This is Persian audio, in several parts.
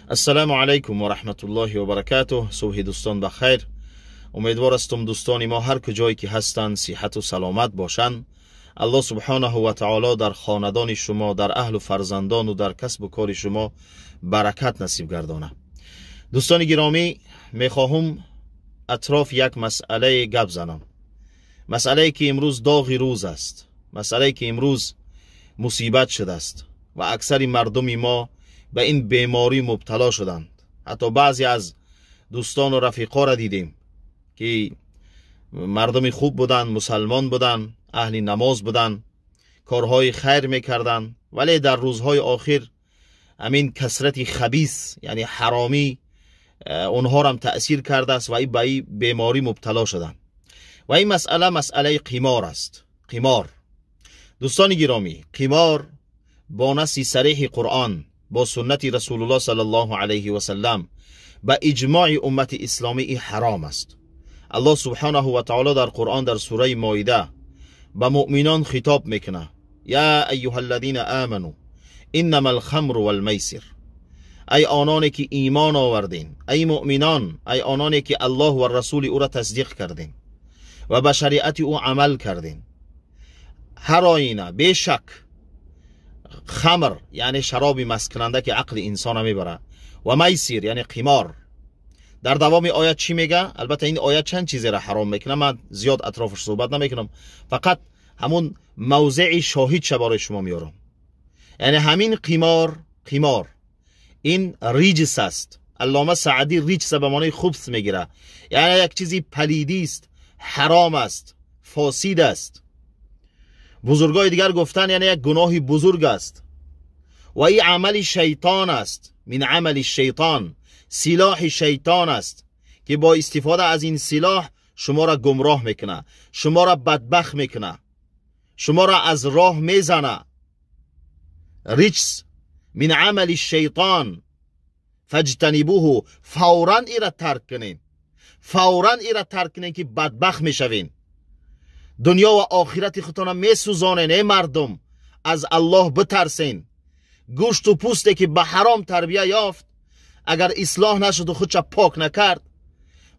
السلام علیکم و رحمت الله و برکاته. صبح دوستان بخیر. امیدوار هستم دوستان ما هر کجایی که هستند صحت و سلامت باشند. الله سبحانه و تعالی در خاندان شما، در اهل و فرزندان و در کسب و کار شما برکت نصیب گردانه. دوستان گرامی، میخواهم اطراف یک مسئله گپ زنم. مسئله که امروز داغ روز است، مسئله که امروز مصیبت شده است و اکثر مردم ما به این بیماری مبتلا شدند. حتی بعضی از دوستان و رفیقا را دیدیم که مردم خوب بودند، مسلمان بودند، اهل نماز بودند، کارهای خیر میکردند، ولی در روزهای آخر همین کثرت خبیث یعنی حرامی اونها را هم تأثیر کرده است و به این بیماری مبتلا شدند. و این مسئله قمار است. قمار دوستان گرامی، قمار با نص صریح قرآن، با سنت رسول الله صلی الله علیه و سلم، با اجماع امت اسلامی حرام است. الله سبحانه و تعالی در قرآن در سوره مائده به مؤمنان خطاب میکنه: یا ایها الذین آمنوا انما الخمر والمیسر. ای آنانی که ایمان آوردین، ای مؤمنان، ای آنانی که الله و رسول او را تصدیق کردین و به شریعت او عمل کردین، هر آینه بیشک خمر یعنی شراب مست کننده که عقل انسان میبره و میسر یعنی قمار. در دوام آیت چی میگه؟ البته این آیت چند چیزی را حرام میکنه، من زیاد اطرافش صحبت نمیکنم، فقط همون موضع شاهد برای شما میارم. یعنی همین قمار این ریجس است. علامه سعدی ریجس به معنی خبث میگیره، یعنی یک چیزی پلیدی است، حرام است، فاسد است. بزرگای دیگر گفتن یعنی یک گناه بزرگ است و این عمل شیطان است. من عمل شیطان، سلاح شیطان است که با استفاده از این سلاح شما را گمراه میکنه، شما را بدبخت میکنه، شما را از راه میزنه. رجس من عمل شیطان فاجتنبوه، فورا ایره ترک کنین، فورا ایره ترک کنین که بدبخت میشوین. دنیا و آخرت خودتان میسوزانین. ای مردم، از الله بترسین. گوشت و پوسته که به حرام تربیه یافت، اگر اصلاح نشد و خودش پاک نکرد،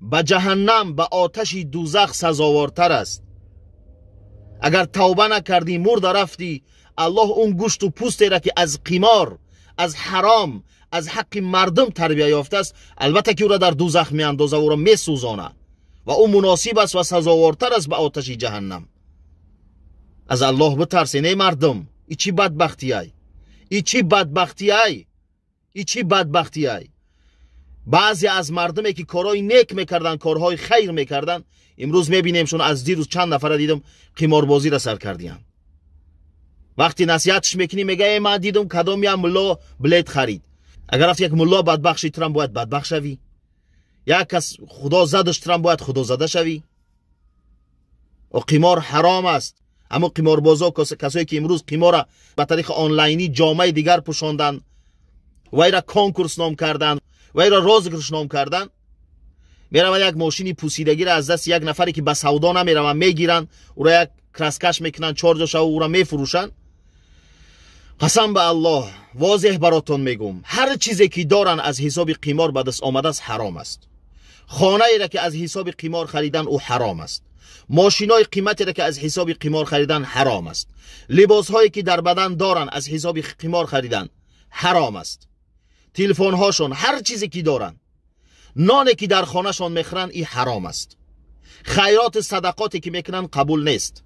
به جهنم، به آتش دوزخ سزاوارتر است. اگر توبه نکردی، مرد رفتی، الله اون گوشت و پوسته را که از قمار، از حرام، از حق مردم تربیه یافته است، البته که او را در دوزخ میاندازه، او را میسوزانه و او مناسب است و سزاوارتر است به آتش جهنم. از الله بترسین ای مردم. ای چی بدبختی ای، ای چی بدبختی ای، ای چی بدبختی ای. بعضی از مردمی که کارهای نیک میکردن، کارهای خیر میکردن، امروز میبینیمشون. از دیروز چند نفر دیدم قماربازی را سر کردیان. وقتی نصیحتش میکنی میگه ای من دیدم کدام یک ملا بلیت خرید. اگر رفت یک ملا بدبخت شی، تو هم باید بدبخت شوی. یک کس خدا زدش، تو هم باید خدا زده شوی. و قمار حرام است. اما قماربازا، کسایی که امروز قمار به طریق آنلاینی جامعه دیگر پوشاندن و ایرا کانکورس نام کردن و ایرا رازگرش نام کردن، میرن یک ماشینی پوسیدگی را از دست یک نفری که به سودا نمیرن میگیرن، او را یک کرسکش میکنن، چارجش او را میفروشن. قسم به الله واضح براتون میگم، هر چیزی که دارن از حساب قمار به دست آمده است حرام است. خانه ای را که از حساب قمار خریدن او حرام است. ماشینای قیمتی را که از حساب قمار خریدن حرام است. لباس هایی که در بدن دارن از حساب قمار خریدن حرام است. تلفن هاشون، هر چیزی که دارن، نانی که در خانه شون میخورن، این حرام است. خیرات صدقاتی که میکنن قبول نیست.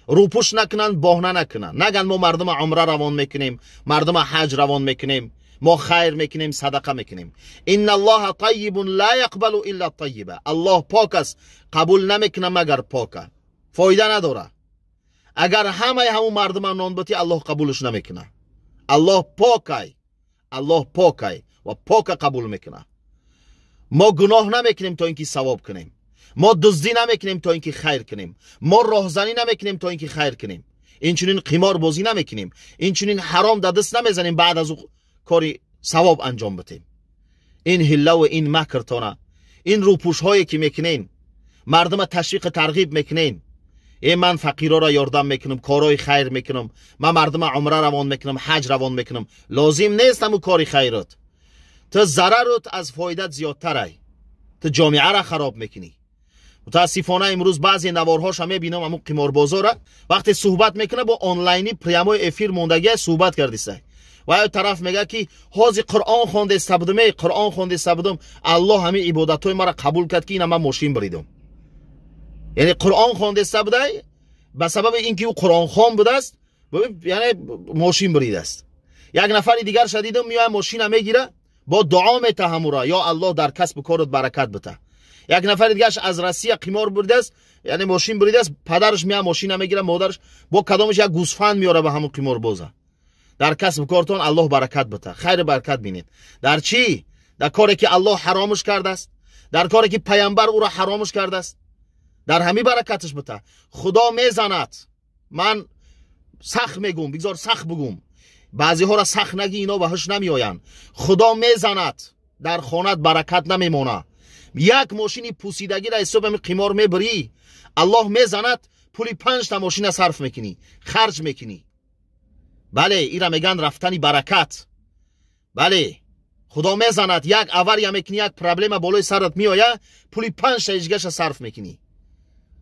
روپوش نکنن، بهانه نکنن، نگن ما مردم عمره روان میکنیم، مردم حج روان میکنیم، ما خیر میکنیم، صدقه میکنیم. ان الله طیب لا یقبل الا طیبه. الله پاک است، قبول نمیکنه مگر پاکه. فایده نداره. اگر همون مردم نان بتی، الله قبولش نمیکنه. الله پاکه، الله پاکه و پاک قبول میکنه. ما گناه نمیکنیم تا اینکه ثواب کنیم، ما دزدی نمیکنیم تا اینکه خیر کنیم، ما راهزنی نمیکنیم تا اینکه خیر کنیم، اینچنین قمار بازی نمیکنیم، اینچنین حرام در دست نمیزنیم بعد از کاری ثواب انجام بدیم. این حله و این مکرتانه، این روپوش هایی که میکنین، مردم تشویق ترغیب میکنین. ای من فقیرا را یاردم میکنم، کارهای خیر میکنم، من مردم عمره روان میکنم، حج روان میکنم. لازم نیست همون کاری خیرات. تو ضررت از فایدت زیادتره، تو جامعه را خراب میکنی. متاسفانه امروز بعضی نوارهاش هم میبینم همون قماربازا را وقتی صحبت میکنه با آنلاینی پریامای افیر موندگی صحبت کردیسته و طرف میگه که حاضر قرآن خونده استبدم، قرآن خونده استبدم، الله همه عبادتای ما را قبول کرد که این من ماشین بریدم. یعنی قرآن خونده استبده به سبب اینکه او قرآن خوان بوده است یعنی ماشین بریده است. یک نفر دیگر شدیدم میاد ماشین میگیره با دعا میتهمورا یا الله در کسب کارت برکت بده. یک نفر دیگهش از روسیه قمار برده است، یعنی ماشین بریده است، پدرش میاد ماشین میگیره، مادرش با کدامش یک گوسفند میاره به همون قمار بازه. در کسب کارتون الله برکت بده، خیر برکت بینید. در چی؟ در کاری که الله حرامش کرده است، در کاری که پیامبر او را حرامش کرده است، در همین برکتش بده. خدا میزند، من سخت میگم، بگذار سخت بگم، بعضی ها را سخت نگی اینا بهش نمیآیند. خدا میزند، در خانت برکت نمیمونه. یک ماشینی پوسیدگی را حساب می قمار میبری، الله میزند پولی 5 تا ماشین صرف میکنی، خرج میکنی. بله ایرا میگن رفتنی برکت. بله خدا میزند، یک اوری میکنی، یک پرابلم بالای سرت میآیه، پولی 5 تا ایجگش صرف میکنی.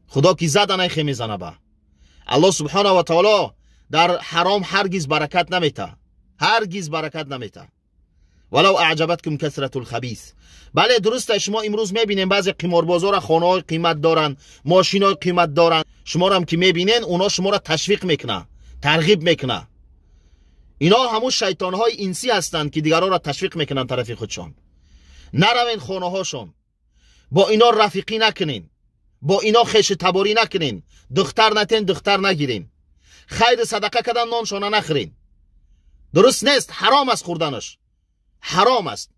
خدا کی زدن ایخه میزنه با الله سبحانه و تعالی در حرام هرگز برکت نمیته، هرگز برکت نمیته. ولو اعجبتکم کثرت الخبیث. بله درسته، شما امروز میبینین بعضی قماربازا را خانه‌های قیمت دارن، ماشینای قیمت دارن، شما را هم که میبینین اونا شما را تشویق میکنه، ترغیب میکنه. اینا همون شیطانهای انسی هستند که دیگران را تشویق میکنن طرف خودشان. نروین خانه هاشون، با اینا رفیقی نکنین، با اینا خیش تباری نکنین، دختر نتین، دختر نگیرین، خیر صدقه کردن نانشانه نخورین. درست نیست، حرام است خوردنش، حرام است.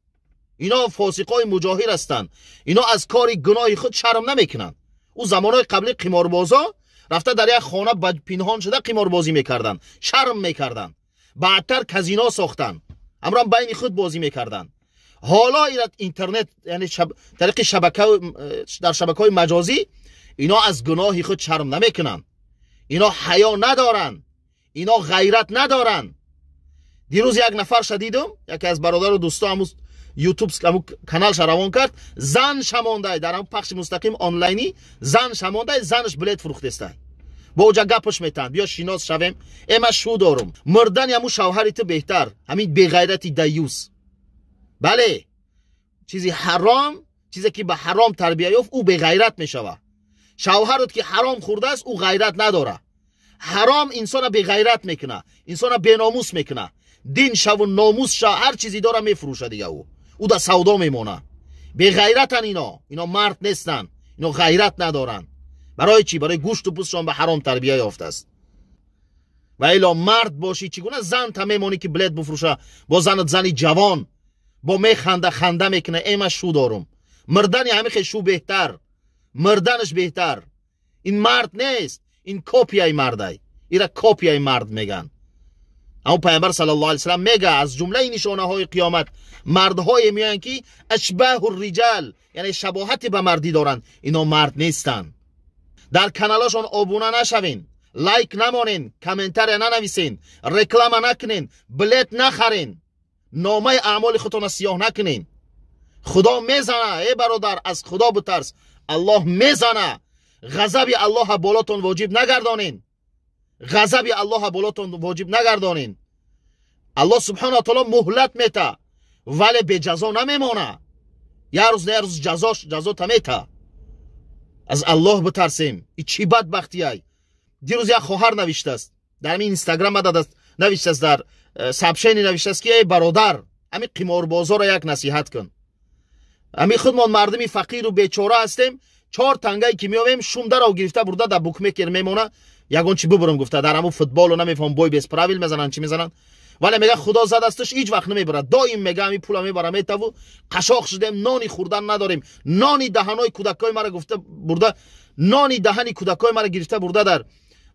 اینا فاسقای مجاهر هستند، اینا از کار گناه خود شرم نمیکنن. او زمانهای قبلی قماربازا رفته در یک خانه پنهان شده قماربازی میکردن، شرم میکردن. بعدتر کازینو ساختن، امرا بین خود بازی میکردن. حالا اینترنت یعنی طریق شبکه در شبکه‌های مجازی اینا از گناه خود شرم نمیکنن، اینا حیا ندارن، اینا غیرت ندارن. دیروز یک نفر شدیدم، یکی از برادر و دوستام یوتیوب کانال روان کرد، زن شمانده در هم پخش مستقیم آنلاینی، زن شمانده، زنش بلیت فروخته است. با اوجا گپش میتن، بیا شیناس شویم، اما شو دارم مردن یمو شوهریت بهتر، همین بیغیرتی دیوس. بله چیزی حرام، چیزی که به حرام تربیت یافت او بیغیرت میشوه. شوهرت که حرام خورده است او غیرت نداره. حرام انسان بیغیرت میکنه، انسان بیناموس میکنه، دین شو و ناموس شو هر چیزی داره میفروشه دیگه. او در سودا میمونه. بیغیرتن اینا مرد نیستن، اینا غیرت ندارن. برای چی؟ برای گوشت و پوستشان به حرام تربیت یافته است. و الا مرد باشی چگونه زن تا میمونی که بلیت بفروشه، با زنی جوان با خنده میکنه، ایما شو دارم. مردن همه خیلی شو بهتر، مردنش بهتر. این مرد نیست، این کپیای مرده، ایرا کپیای مرد میگن. اما پیامبر صلی الله علیه و سلم میگه از جمله نشانه های قیامت مردهای میان که اشباه الرجال، یعنی شباهت به مردی دارن، اینا مرد نیستن. در کانالاشون ابونه نشوین، لایک نمونین، کامنتر ننویسین، رکلام نکنین، بلیت نخرین، نامه اعمال خودتون سیاه نکنین. خدا میزنه. ای برادر از خدا بترس، الله میزنه. غضب الله بالاتون واجب نگردانین، غضب الله بالاتون واجب نگردانین. الله سبحانه و تعالی مهلت میته ولی به جزا نمیمونه. یه روز نه روز جزا میته. از الله بترسیم. این چی بدبختی ای. دیروز یک خواهر نوشته است در این اینستاگرام نوشته است، در سابشینی نوشته است که ای برادر همین قماربازا را یک نصیحت کن. همین خودمان مردمی فقیر و بیچاره هستیم، 4 تنگایی که میاویم شومده را گرفته برده در بوک میکر میمونه. یگون چی ببرم گفته در همون فوتبال و نمیفهم بوی بیس پراویل میزنن چی میزنن، ولی میگه خدا زد استش هیچ وقت نمیبره. دایم میگه همین پولا میبره میتو قشاق شدیم، نانی خوردن نداریم. نانی دهنای کودکای مرا گفته برده، نانی دهنی کودکای مرا گرفته برده در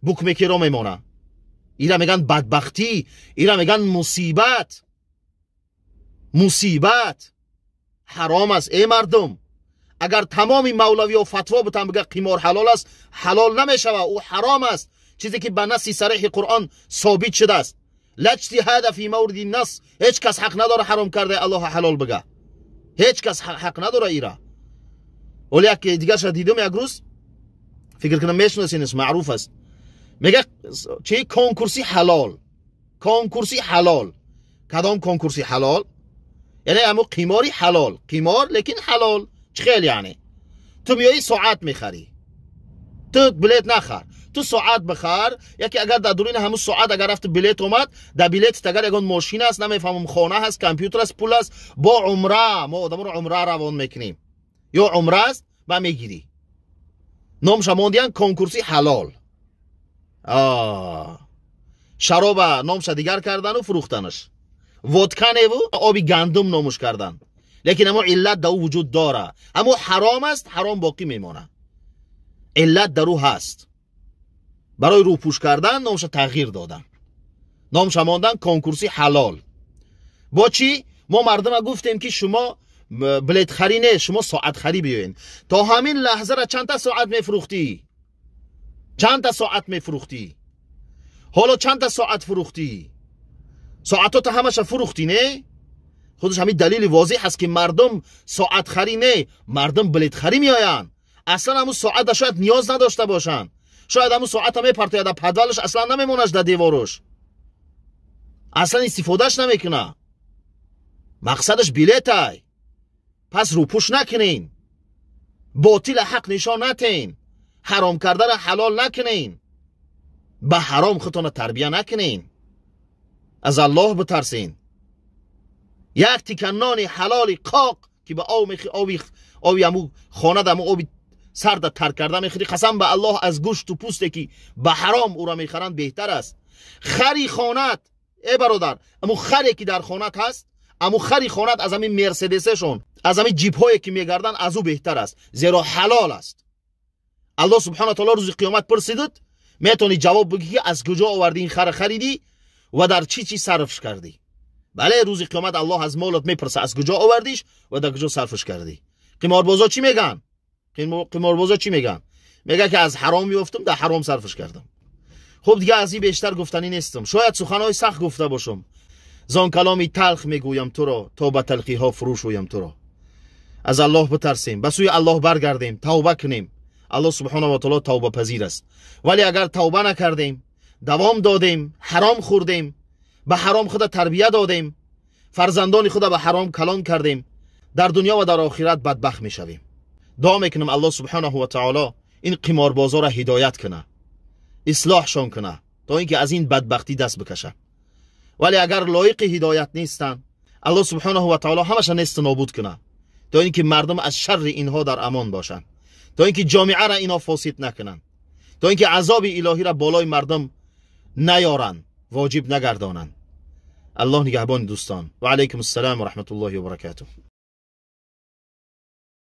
بوک میکر میمونه. اینا میگن بدبختی، اینا میگن مصیبت. مصیبت حرام است. ای مردم اگر تمامی مولوی و فتوا بتن بگه قمار حلال است، حلال نمیشه، او حرام است. چیزی که به نص صریح قرآن ثابت شده است. لا اجتهاد فی مورد النص، هیچ کس حق نداره حرام کرده الله حلال بگه. هیچ کس حق نداره ایرا. ولی یک دیگه شد دیدم یک روز، فکر کنم میشناسینش، معروف است، میگه چه کنکورسی حلال. کنکورسی حلال. کدام کنکورسی حلال؟ یعنی همون قماری حلال، قمار لیکن حلال. چه خیلی یعنی تو میایی ساعت میخری، تو بلیت نخر، تو ساعت بخر. یکی اگر در دورین همون ساعت اگر رفت بلیت اومد، در بلیت اگر یگان ماشین است، نمیفهمم خانه هست، کامپیوتر است، پول است، با عمره ما آدم رو عمره روان میکنیم، یا عمره است با میگیری. نامش ماندیان کنکورسی حلال. شراب نامش دیگر کردن و فروختنش. ودکا نیو آبی گندم نامش کردن، لیکن اما علت در او وجود داره. اما حرام است، حرام باقی میمونه، علت در او هست. برای روپوش کردن نامش تغییر دادن، نامش ماندن کنکورسی حلال. با چی؟ ما مردم گفتیم که شما بلیت خری نه، شما ساعت خری بیاین. تا همین لحظه را چند تا ساعت میفروختی؟ چند تا ساعت میفروختی؟ حالا چند تا ساعت فروختی؟ ساعتات همش فروختی نه؟ خودش همین دلیل واضح هست که مردم ساعت خری نه، مردم بلیت خری میاین. اصلا همون ساعت شاید نیاز نداشته باشن، شاید همون ساعت میپرته در پدوالش، اصلا نمیمونش در دیوارش، اصلا استفادهش نمیکنه. مقصدش بلیت های. پس روپوش نکنین، باطل حق نشان نتین، حرام کردن حلال نکنین، به حرام خودتون تربیه نکنین. از الله بترسین. یک تکنان حلال قاق که به آبی همو خانه دمو آبی سرد ترک کرده میخوری، قسم به الله از گوشت و پوسته که به حرام او را میخرند بهتر است. خری خانت ای برادر، امو خری که در خانت هست، امو خری خانت از همین مرسدسشون، از همین جیپ هایی که میگردن، از او بهتر است، زیرا حلال است. الله سبحانه تعالی روز قیامت پرسیدت، میتونی جواب بگی که از کجا آوردی این خر خریدی و در چی صرفش کردی. بله، روز قیامت الله از مالت میپرسه از کجا آوردیش و در کجا صرفش کردی. قماربازا چی میگن؟ قماربازا چی میگن؟ میگه که از حرام میافتم، در حرام صرفش کردم. خب دیگه از این بیشتر گفتنی نیستم. شاید سخنهای سخت گفته باشم، زان کلامی تلخ میگویم تو را تا به تلخی ها فروش ویم تو را. از الله بترسیم، به سوی الله برگردیم، توبه کنیم. الله سبحانه و تعالی توبه پذیر است. ولی اگر توبه نکردیم، دوام دادیم، حرام خوردیم، به حرام خود تربیت دادیم، فرزندان خود به حرام کلان کردیم، در دنیا و در آخرت بدبخت میشویم. دعا میکنم الله سبحانه و تعالی این قماربازا را هدایت کنه، اصلاحشون کنه تا اینکه از این بدبختی دست بکشن. ولی اگر لایق هدایت نیستن، الله سبحانه و تعالی همش نیست نابود کنه تا اینکه مردم از شر اینها در امان باشن، تا اینکه جامعه را اینا فاسد نکنن، تا اینکه عذاب الهی را بالای مردم نیارن، واجب نگردانن. الله نگهبان دوستان. و علیکم السلام و رحمت الله و برکاته.